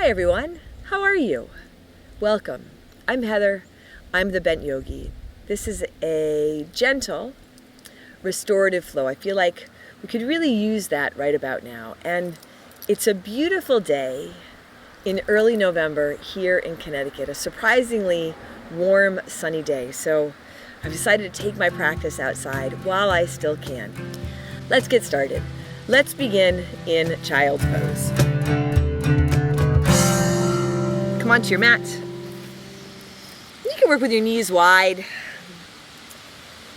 Hi everyone, how are you? Welcome. I'm Heather. I'm the Bent Yogi. This is a gentle, restorative flow. I feel like we could really use that right about now. And it's a beautiful day in early November here in Connecticut, a surprisingly warm, sunny day. So I've decided to take my practice outside while I still can. Let's get started. Let's begin in child's pose. Come onto your mat. You can work with your knees wide,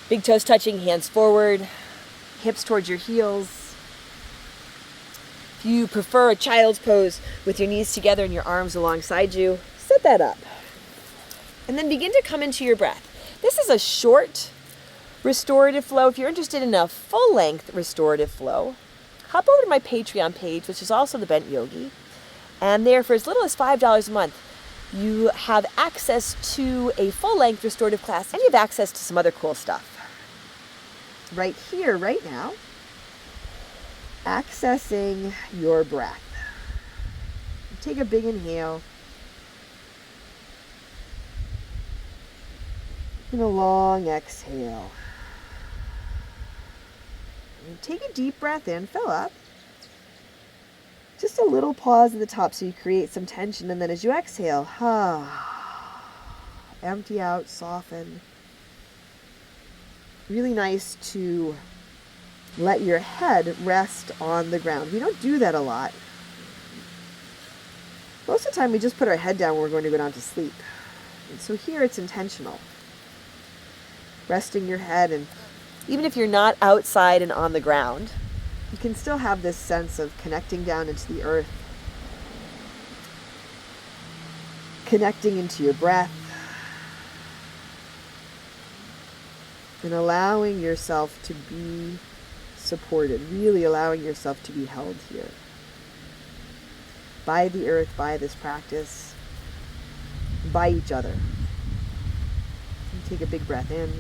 big toes touching, hands forward, hips towards your heels. If you prefer a child's pose with your knees together and your arms alongside you, set that up. And then begin to come into your breath. This is a short restorative flow. If you're interested in a full-length restorative flow, hop over to my Patreon page, which is also the Bent Yogi. And there, for as little as $5 a month, you have access to a full-length restorative class, and you have access to some other cool stuff. Right here, right now, accessing your breath. Take a big inhale. And a long exhale. And take a deep breath in, fill up. Just a little pause at the top so you create some tension, and then as you exhale, empty out, soften. Really nice to let your head rest on the ground. We don't do that a lot. Most of the time we just put our head down when we're going to go down to sleep. And so here it's intentional. Resting your head, and even if you're not outside and on the ground, you can still have this sense of connecting down into the earth, connecting into your breath, and allowing yourself to be supported, really allowing yourself to be held here by the earth, by this practice, by each other. Take a big breath in.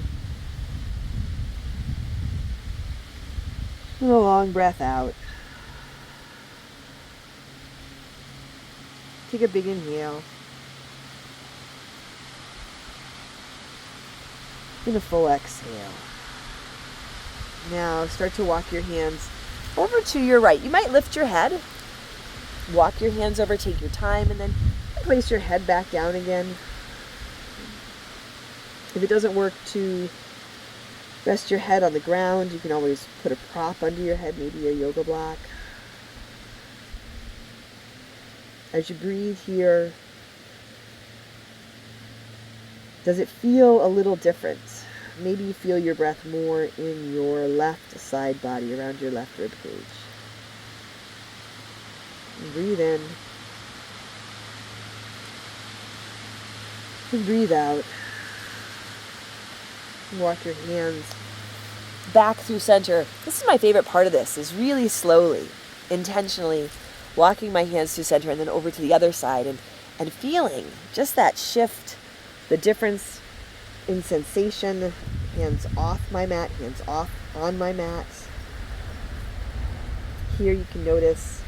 And a long breath out. Take a big inhale. And a full exhale. Now start to walk your hands over to your right. You might lift your head. Walk your hands over, take your time, and then place your head back down again. If it doesn't work to rest your head on the ground, you can always put a prop under your head, maybe a yoga block. As you breathe here, does it feel a little different? Maybe you feel your breath more in your left side body, around your left rib cage. And breathe in. And breathe out. Walk your hands back through center. This is my favorite part of this, is really slowly, intentionally walking my hands through center and then over to the other side and feeling just that shift, the difference in sensation. Hands off my mat, hands off on my mat. Here you can notice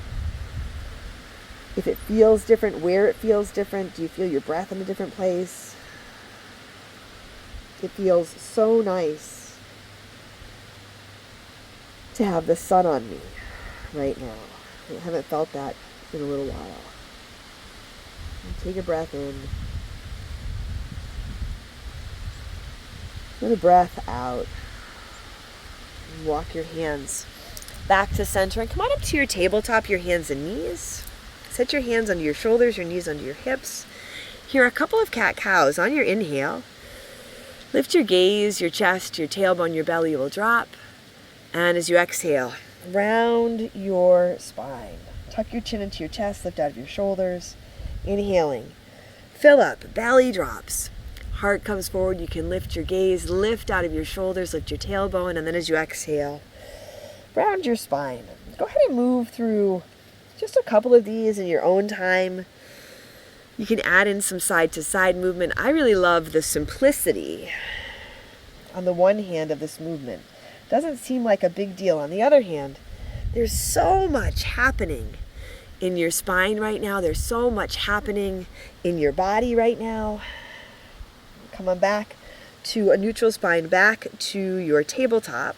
if it feels different, where it feels different. Do you feel your breath in a different place? It feels so nice to have the sun on me right now. I haven't felt that in a little while. And take a breath in. And a breath out. And walk your hands back to center and come on up to your tabletop, your hands and knees. Set your hands under your shoulders, your knees under your hips. Here are a couple of cat-cows on your inhale. Lift your gaze, your chest, your tailbone, your belly will drop. And as you exhale, round your spine. Tuck your chin into your chest, lift out of your shoulders. Inhaling. Fill up, belly drops. Heart comes forward, you can lift your gaze, lift out of your shoulders, lift your tailbone, and then as you exhale, round your spine. Go ahead and move through just a couple of these in your own time. You can add in some side-to-side movement. I really love the simplicity on the one hand of this movement. Doesn't seem like a big deal. On the other hand, there's so much happening in your spine right now. There's so much happening in your body right now. Come on back to a neutral spine, back to your tabletop,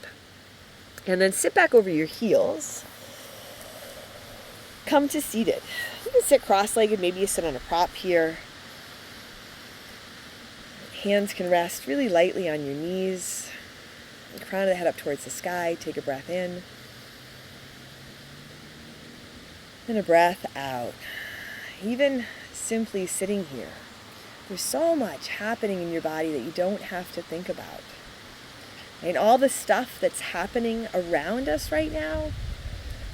and then sit back over your heels. Come to seated. You can sit cross-legged, maybe you sit on a prop here. Hands can rest really lightly on your knees. The crown of the head up towards the sky. Take a breath in. And a breath out. Even simply sitting here, there's so much happening in your body that you don't have to think about. And all the stuff that's happening around us right now,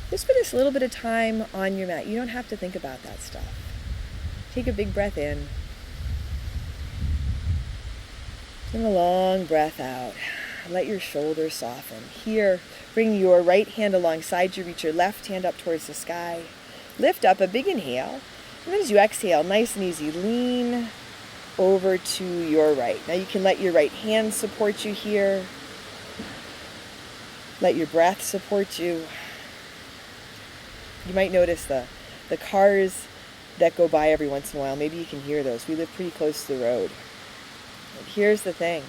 just for this little bit of time on your mat, you don't have to think about that stuff. Take a big breath in. And a long breath out. Let your shoulders soften. Here, bring your right hand alongside you. Reach your left hand up towards the sky. Lift up, a big inhale. And then as you exhale, nice and easy, lean over to your right. Now you can let your right hand support you here. Let your breath support you. You might notice the cars that go by every once in a while. Maybe you can hear those. We live pretty close to the road. But here's the thing.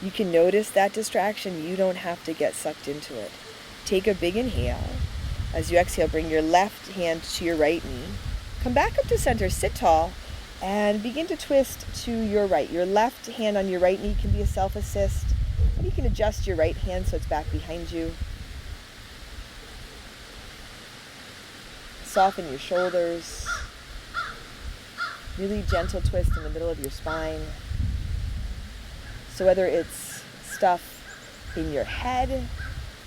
You can notice that distraction. You don't have to get sucked into it. Take a big inhale. As you exhale, bring your left hand to your right knee. Come back up to center, sit tall, and begin to twist to your right. Your left hand on your right knee can be a self-assist. And you can adjust your right hand so it's back behind you. Soften your shoulders. Really gentle twist in the middle of your spine. So whether it's stuff in your head,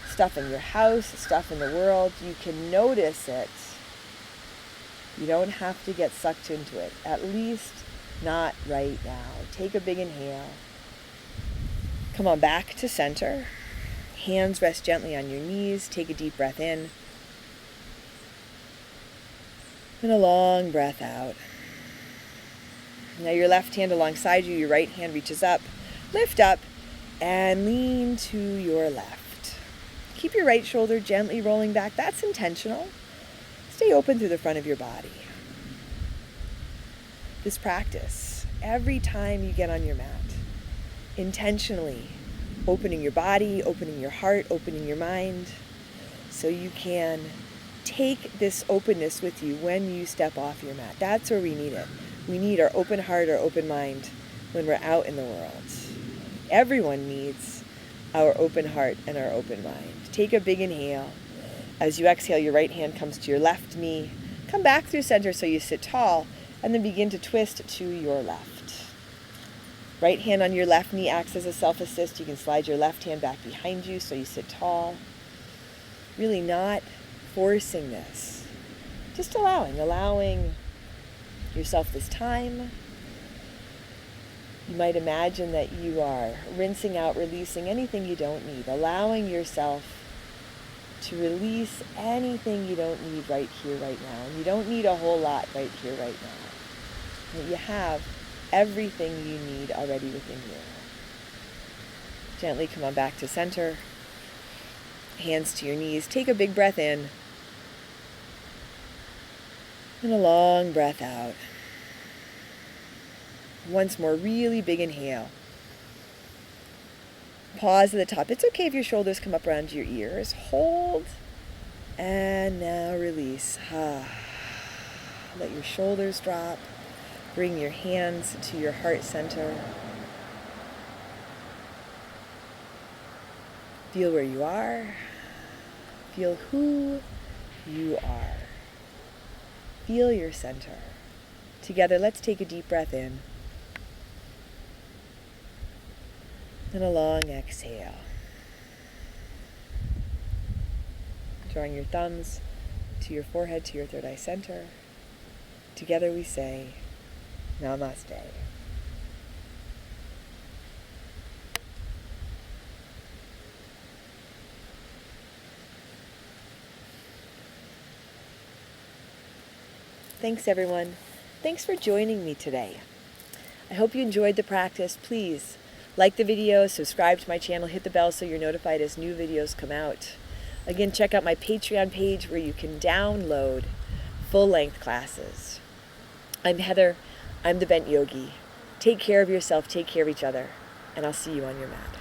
stuff in your house, stuff in the world, you can notice it. You don't have to get sucked into it, at least not right now. Take a big inhale. Come on back to center. Hands rest gently on your knees. Take a deep breath in. And a long breath out. Now your left hand alongside you, your right hand reaches up. Lift up and lean to your left. Keep your right shoulder gently rolling back. That's intentional. Stay open through the front of your body. This practice, every time you get on your mat, intentionally opening your body, opening your heart, opening your mind, so you can take this openness with you when you step off your mat. That's where we need it. We need our open heart, our open mind when we're out in the world. Everyone needs our open heart and our open mind. Take a big inhale. As you exhale, your right hand comes to your left knee. Come back through center so you sit tall, and then begin to twist to your left. Right hand on your left knee acts as a self-assist. You can slide your left hand back behind you so you sit tall. Really not forcing this. Just allowing yourself this time. You might imagine that you are rinsing out, releasing anything you don't need, allowing yourself to release anything you don't need right here, right now. And you don't need a whole lot right here, right now. But you have everything you need already within you. Gently come on back to center. Hands to your knees. Take a big breath in. And a long breath out. Once more, really big inhale. Pause at the top. It's okay if your shoulders come up around your ears. Hold. And now release. Let your shoulders drop. Bring your hands to your heart center. Feel where you are. Feel who you are. Feel your center. Together, let's take a deep breath in. And a long exhale. Drawing your thumbs to your forehead, to your third eye center. Together we say, Namaste. Thanks, everyone. Thanks for joining me today. I hope you enjoyed the practice. Please like the video, subscribe to my channel, hit the bell so you're notified as new videos come out. Again, check out my Patreon page where you can download full-length classes. I'm Heather. I'm the Bent Yogi. Take care of yourself, take care of each other, and I'll see you on your mat.